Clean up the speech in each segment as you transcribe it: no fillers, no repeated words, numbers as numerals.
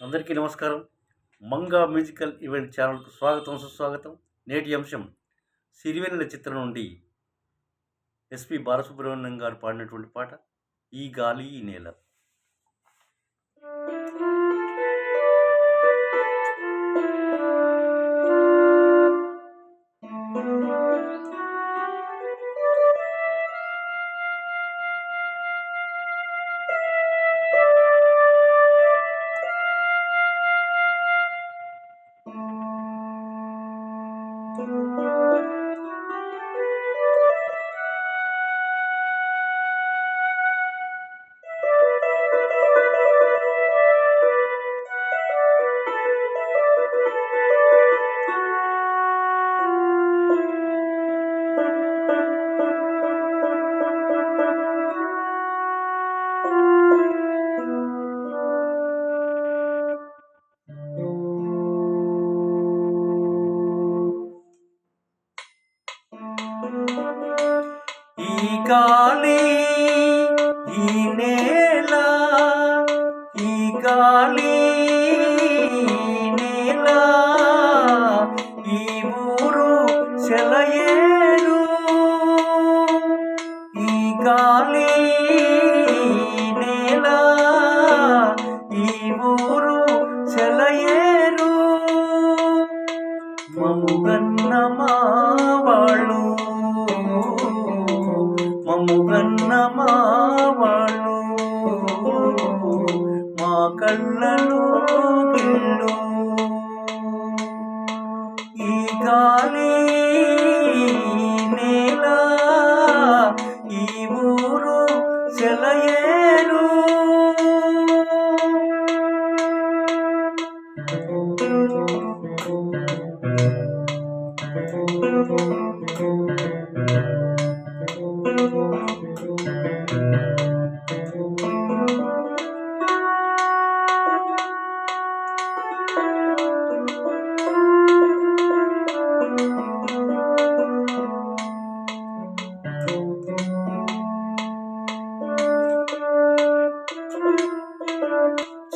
అందరికీ నమస్కారం. Manga musical event ఛానల్కు స్వాగతం, సుస్వాగతం. నేటి అంశం సిరివెన్నెల చిత్రం నుండి ఎస్పి బాలసుబ్రహ్మణ్యం గారు పాడినటువంటి పాట ఈ గాలి ఈ నేల. ఈ గాలి ఈ నేల, ఈ గాలి నేల, ఈ ఊరు సెలయేరు. ఈ గాలి నేల, ఈ ఊరు సెలయేరు. మముగన్న మావాళ్ళు, మముగన్న మావాళ్ళు, మా కళ్ళలో గిల్లు. ఈ గాలి నేల, ఈ ఊరు సెలయేరు.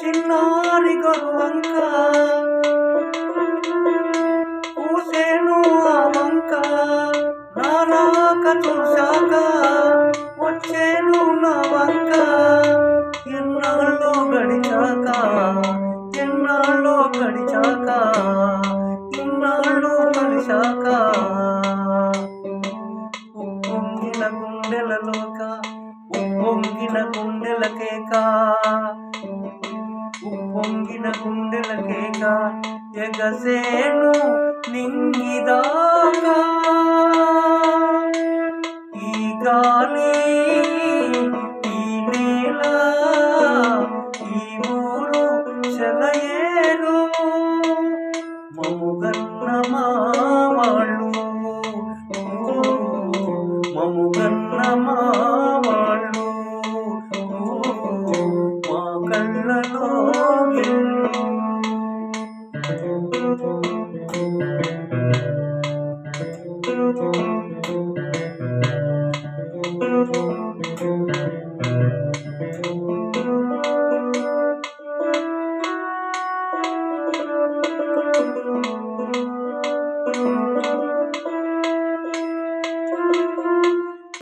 చిన్నారి గొర్వంక పూసేను ఆ వంక, నారాక చూశాక వచ్చేను నా వంక. ఎన్నాళ్ళో గడిచాక, ఎన్నాళ్ళో గడిచాక, ఇన్నాళ్ళు కలిశాక. ఉప్పొంగిన గుండెలలోక, ఉప్పొంగిన గుండెలకేక, ఉప్పొంగిన గుండెలకేక ఎగసేను నింగిదాకా. ఈ గాలి ఈ నేల, ఈ ఊరు సెలయేరు. మముగన్న మావాళ్ళు, మముగన్న మావాళ్ళు, మా కళ్ళలో గిల్లు.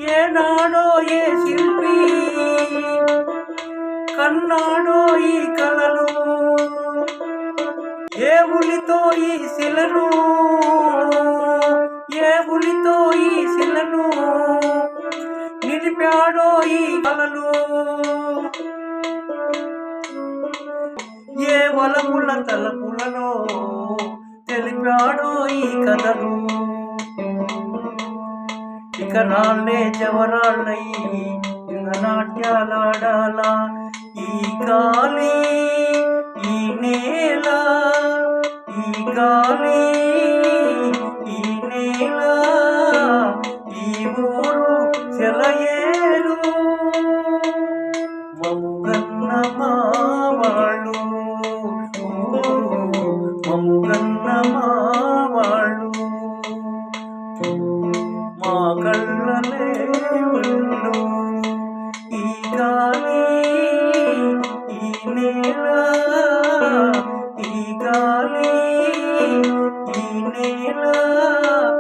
ఏనాడో ఏ శిల్పి కన్నాడో ఈ కలలు, ఏ ఉలితో ఈ శిలను, ఏ ఉలితో ఈ శిలను నిలిపాడో ఈ కలలు. ఏ వలపుల తలపులలో తెలిపాడో ఈ కథలు. ఇక నాళ్ళే జవరాళ్ళై నాట్యాలాడాలా. ఈ గాలి ఈ నేల, ఈ గాలి ఈ నేల, ఈ ఊరు సెలయేరు. మముగన్న మావాళ్ళు, మముగన్న మావాళ్ళు, మా కళ్ళలే వెళ్ళు. ఈ గాలి ఈ నేల వేళ